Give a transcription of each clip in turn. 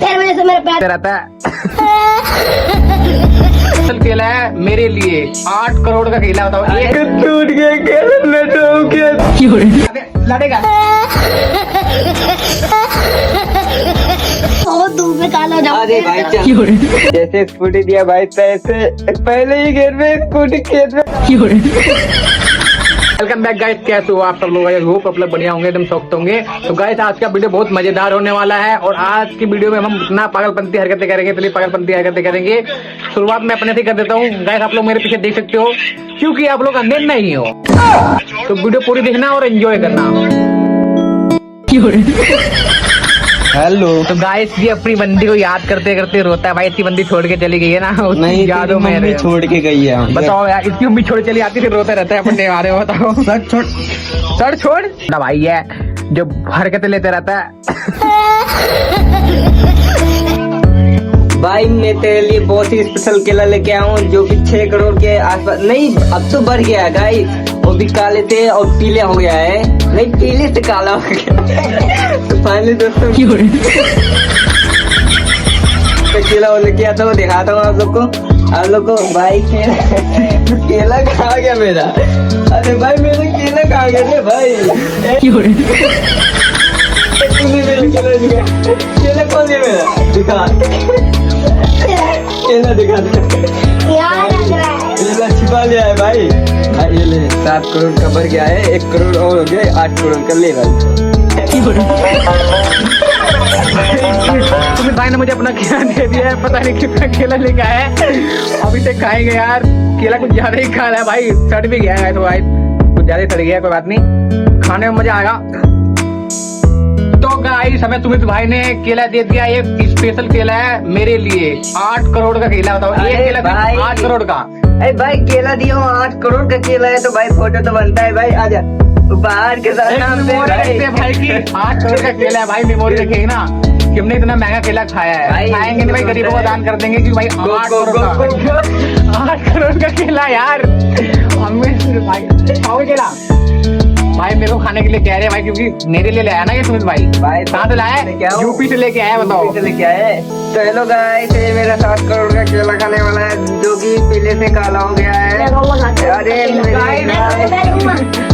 तेरे वजह से मेरा पैर रहता है। केला है मेरे लिए 8 करोड़ का केला, बताओ एक टूट गया केला मैं तो क्या लड़ेगा। बहुत धूप में काला हो अरे भाई जाऊंगा। जैसे स्कूटी दिया भाई तैसे पहले ही गेट में स्कूटी खेत में। वेलकम बैक गाइस, कैसे हो आप सब लोग? आई होप आप लोग बढ़िया होंगे, एकदम स्वस्थ होंगे। तो गाइस आज का वीडियो बहुत मजेदार होने वाला है और आज की वीडियो में हम इतना पागलपंती हरकतें करेंगे, इतनी पागलपंती हरकतें करेंगे। शुरुआत में अपने से कर देता हूँ। गाइस आप लोग मेरे पीछे देख सकते हो क्योंकि आप लोग अंधेर नहीं हो, तो वीडियो पूरी देखना और एंजॉय करना। हेलो। तो गाइस ये अपनी बंदी को याद करते करते रोता है भाई। इतनी बंदी छोड़ के चली गई है ना, नहीं यादों में मम्मी छोड़ के गई है। बताओ यार, इसकी मम्मी छोड़ चली आती फिर रोता रहता है अपने बारे में। बताओ सर छोड़ ना भाई है जो हरकतें लेते रहता है। भाई मैं तेरे लिए बहुत ही स्पेशल केला लेके आया हूँ जो कि 6 करोड़ के आसपास, नहीं अब तो बढ़ गया है गाइस। वो भी काले थे और पीले हो गया है, नहीं पीले से काला हो गया। तो फाइनली दोस्तों केला वो लेके आता हूँ, दिखाता हूँ आप लोग को। भाई केला खा गया मेरा। अरे भाई मेरा केला खा गया रे भाई। केला कौन है मेरा? दिखा केला दिखा केला छिपा लिया है भाई। ये ले 7 करोड़ का भर गया है, 1 करोड़ और हो गया, 8 करोड़ का ले भाई। तुम्हें भाई ने मुझे अपना केला दे दिया है, पता नहीं कितना केला लेके आया है। अभी तक खाएंगे यार, केला कुछ ज्यादा ही खा रहा है भाई। सड़ भी गया है तो भाई कुछ ज्यादा ही सड़ गया है, कोई बात नहीं, खाने में मजा आएगा। तो गाइस हमें सुमित भाई ने केला दे दिया, ये स्पेशल केला है मेरे लिए 8 करोड़ का केला। बताओ एक केला 8 करोड़ का। अरे भाई केला दिया हूँ, 8 करोड़ का केला है तो भाई फोटो तो बनता है भाई। आजा बाहर के साथ भाई की 8 करोड़ का केला है भाई, मेमोरी रखेगी ना कि हमने इतना महंगा केला खाया है। खाएंगे नहीं भाई, गरीबों को दान कर देंगे कि भाई 8 करोड़ का केला यार। हमें भाई खाओगे केला? भाई मेरे को खाने के लिए कह रहे हैं भाई, क्योंकि मेरे लिए ले आया ना ये सुमित भाई। कहाँ से लाया? यूपी से लेके आया। बताओ लेके आए। तो हेलो गाइस, ये मेरा 7 करोड़ का केला खाने वाला है जो कि पीले से काला हो गया है। अरे केला, अरे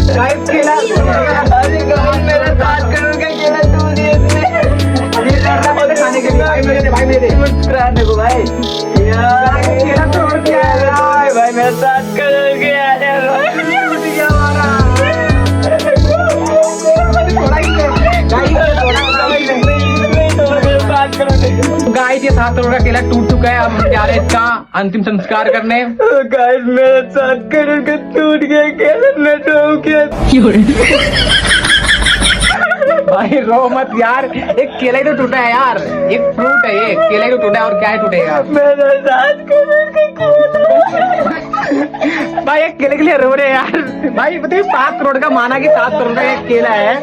गाइस मेरा 7 करोड़ का केला तू दिए खाने के लिए भाई मेरे मुस्कुरा देखो भाई यार, केला तोड़ के आया भाई मेरा 7 करोड़ के गाइस ये 7 करोड़ का केला टूट चुका है। अब हम जा रहे हैं इसका अंतिम संस्कार करने। गाइस मेरा 7 करोड़ का टूट गया केला, मैं तो क्या भाई रो मत यार, एक केला ही तो टूटा है यार, एक फ्रूट है ये, केला ही तो टूटा है और क्या ही टूटेगा। मेरा 7 करोड़ का भाई एक केले के लिए रो रहे यार। भाई बताइए 7 करोड़ का, माना कि 7 करोड़ का एक केला है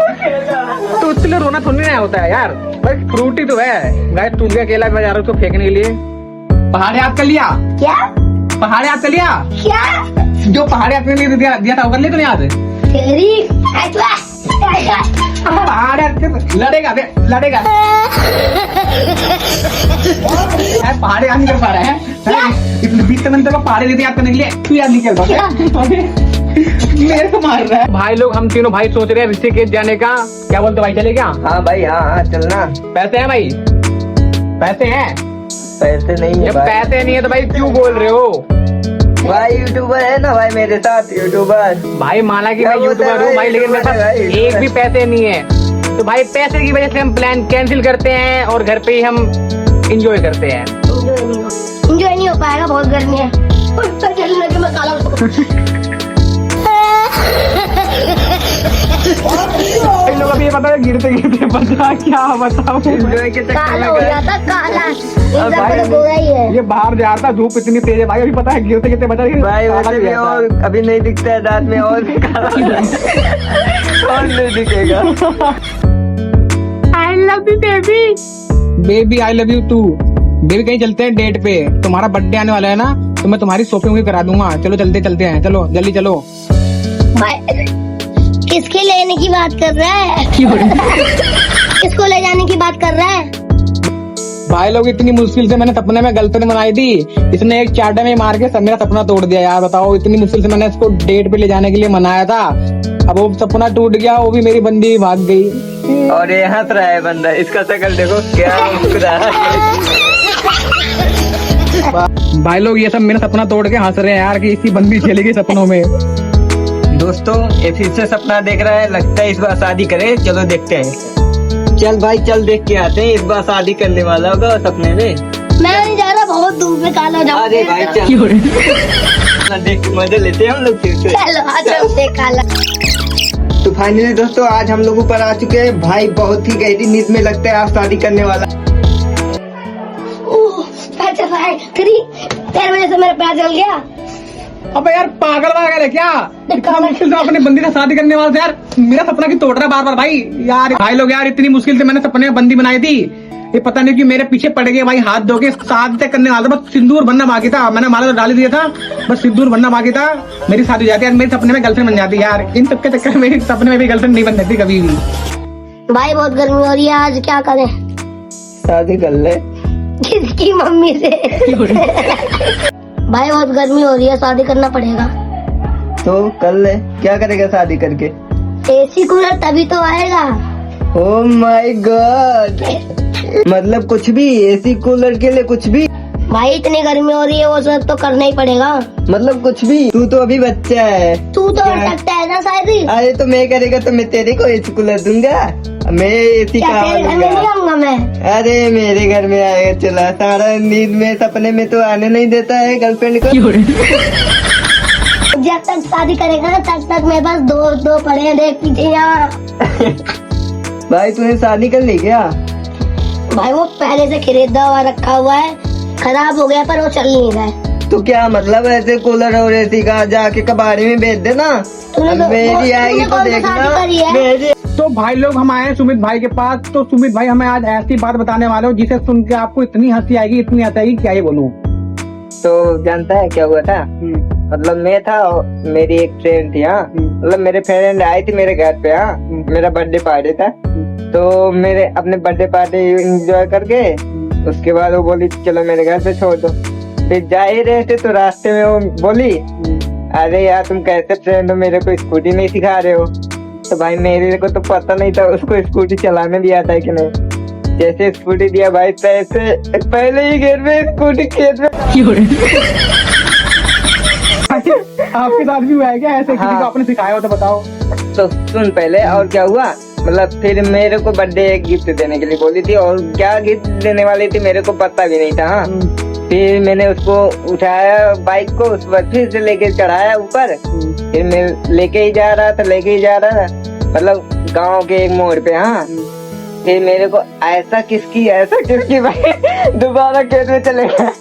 तो उसके लिए रोना थोड़ी ना होता है यार। भाई फ्रूट ही तो है। गाइस टूट गया केला, मैं जा रहा हूँ उसको फेंकने के लिए। पहाड़ याद कर लिया क्या? पहाड़ याद कर लिया क्या? जो पहाड़ याद करने के लिए दिया था वो कर लिया तूने याद? पहाड़ लड़ेगा लड़ेगा पहाड़ याद नहीं कर पा रहा है। इतने 20 मिनट तक पहाड़ लेते याद करने के लिए तू याद नहीं कर पा मेरे को मार रहा है। भाई लोग हम तीनों भाई सोच रहे हैं ऋषिकेश जाने का। क्या बोलते भाई, चले क्या? हाँ भाई हाँ चलना। पैसे हैं भाई? पैसे हैं? पैसे नहीं है भाई। पैसे नहीं है तो भाई क्यों बोल रहे हो? भाई यूट्यूबर है ना भाई, मेरे साथ यूट्यूबर। भाई माना कि मैं यूट्यूबर हूँ भाई, लेकिन मेरे पास एक भी पैसे नहीं है। तो भाई पैसे की वजह से हम प्लान कैंसिल करते हैं और घर पे ही हम इंजॉय करते हैं। इंजॉय नहीं हो पाएगा, बहुत गर्मी है। मैं काला लोग अभी ये पता है गिरते गिरते पता क्या बताऊं, काला हो जाता, काला तो गोरा ही है। ये बाहर जा रहा था, धूप इतनी तेज है भाई, अभी पता है गिरते गिरते बचा भाई वैसे भी और अभी नहीं दिखता है रात में, और भी काला और नहीं दिखेगा। I love you baby, baby I love you too. Baby कहीं चलते हैं डेट पे, तुम्हारा बर्थडे आने वाला है ना, तो मैं तुम्हारी शॉपिंग भी करा दूंगा। चलो चलते चलते हैं, चलो जल्दी चलो। किसके लेने की बात कर रहा है? किसको ले जाने की बात कर रहा है? भाई लोग इतनी मुश्किल से मैंने सपने में गर्लफ्रेंड बनाई थी, इसने एक चाटा में मार के सब मेरा सपना तोड़ दिया यार। बताओ, इतनी मुश्किल से मैंने इसको डेट पे ले जाने के लिए मनाया था, अब वो सपना टूट गया, वो भी मेरी बंदी भाग गई। और ये हंस रहा है बंदा, इसका शक्ल देखो क्या मुस्कुरा रहा है। भाई लोग ये सब मेरा सपना तोड़ के हंस रहे हैं यार कि इसकी बंदी चली गई सपनों में। दोस्तों ये फिर से सपना देख रहा है, लगता है इस बार शादी करे, चलो देखते हैं। चल भाई चल देख के आते हैं, इस बार शादी करने वाला होगा सपने में। मैं नहीं जा रहा, बहुत धूप में काला हो जाऊंगा। अरे भाई चल देख के मजे लेते हैं हम लोग फिर से। चलो आज हमसे काला। तो फाइनली दोस्तों आज हम लोग ऊपर आ चुके हैं। भाई बहुत ही गहरी नींद में लगता है आप शादी करने वाला। पैर भाई तेरे वजह से मेरा पैर जल गया। अबे यार पागल वागल है क्या? इतना मुश्किल से अपनी बंदी से शादी करने वाला था यार, मेरा सपना की तोड़ रहा है बार बार भाई। यार भाई लोग यार इतनी मुश्किल से मैंने सपने में बंदी बनाई थी, ये पता नहीं कि मेरे पीछे पड़ गए भाई, हाथ धो के शादी तक करने वाला था, बस सिंदूर बनना बाकी था। मैंने माला तो डाल ही दिया था, बस सिंदूर बनना बाकी था, मेरी शादी हो जाती है। मेरे सपने में गर्लफ्रेंड बन जाती यार, इन सबके चक्कर में मेरे सपने में भी गर्लफ्रेंड नहीं बन सकती कभी भी। भाई बहुत गर्मी हो रही है, आज क्या करें? शादी कर ले किसकी मम्मी से? भाई बहुत गर्मी हो रही है, शादी करना पड़ेगा। तो कर ले, क्या करेगा शादी करके? एसी कूलर तभी तो आएगा। ओह माय गॉड, मतलब कुछ भी, एसी कूलर के लिए कुछ भी? भाई इतनी गर्मी हो रही है, वो सब तो करना ही पड़ेगा। मतलब कुछ भी? तू तो अभी बच्चा है। तू तो कर सकता है ना शायरी। अरे तो मैं करेगा तो मैं तेरे को एसी कूलर दूंगा, मैं एसी क्या तेरे घर में नहीं दूंगा। आऊंगा मैं? अरे मेरे घर में आएगा, चला सारा नींद में सपने में तो आने नहीं देता है गर्लफ्रेंड को। जब तक शादी करेगा ना तब तक मेरे पास दो पड़े हैं, देख पीछे यहाँ। भाई तूने शादी कर ली क्या? भाई वो पहले से खरीदा हुआ रखा हुआ है, खराब हो गया पर वो चल नहीं रहा है। तो क्या मतलब ऐसे कूलर और एसी का जाके कबाड़ी में बेच देना, मेरी आएगी तो देखना मेरी। तो भाई लोग हम आए हैं सुमित भाई के पास, तो सुमित भाई हमें आज ऐसी बात बताने वाले हो जिसे सुन के आपको इतनी हंसी आएगी, इतनी हंसी आएगी, क्या ही बोलूं। तो जानता है क्या हुआ था? मतलब मैं था और मेरी एक फ्रेंड थी। हाँ मतलब मेरे फ्रेंड आई थी मेरे घर पे। हाँ मेरा बर्थडे पार्टी था, तो मेरे अपने बर्थडे पार्टी एंजॉय करके उसके बाद वो बोली चलो मेरे घर पे छोड़ दो। फिर जा ही रहे थे तो रास्ते में वो बोली अरे यार तुम कैसे फ्रेंड हो, मेरे को स्कूटी नहीं सिखा रहे हो। तो भाई मेरे को तो पता नहीं था उसको स्कूटी चलाने भी आता है कि नहीं। जैसे स्कूटी दिया भाई तैसे पहले ही गेट में स्कूटी खेत में। आपके साथ भी हुआ है क्या ऐसे? किसी हाँ। को आपने सिखाया हो तो बताओ। तो सुन पहले और क्या हुआ। मतलब फिर मेरे को बर्थडे गिफ्ट देने के लिए बोली थी और क्या गिफ्ट देने वाली थी मेरे को पता भी नहीं था। हाँ फिर मैंने उसको उठाया बाइक को, उस पर फिर से लेके चढ़ाया ऊपर। फिर मैं लेके ही जा रहा था मतलब गांव के एक मोड़ पे। हाँ फिर मेरे को ऐसा किसकी भाई दोबारा खेत में चले गया।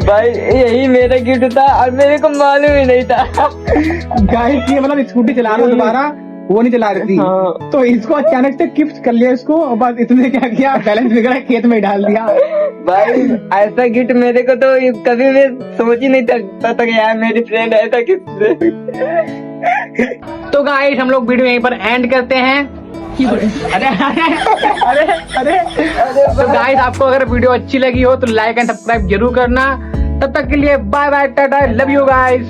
भाई यही मेरा गिफ्ट था और मेरे को मालूम ही नहीं था। गाइस ये मतलब स्कूटी चला रहा दोबारा, वो नहीं चला रही थी। हाँ। तो इसको अचानक से गिफ्ट कर लिया इसको, और बस इसने क्या किया, बैलेंस बिगड़ा खेत में डाल दिया। भाई ऐसा गिफ्ट मेरे को तो कभी भी सोच ही नहीं था कि यार मेरी फ्रेंड ऐसा गिफ्ट। तो गाइस हम लोग वीडियो यहीं पर एंड करते हैं। अरे अरे अरे तो गाइस आपको अगर वीडियो अच्छी लगी हो तो लाइक एंड सब्सक्राइब जरूर करना। तब तक के लिए bye bye, tata, love you guys.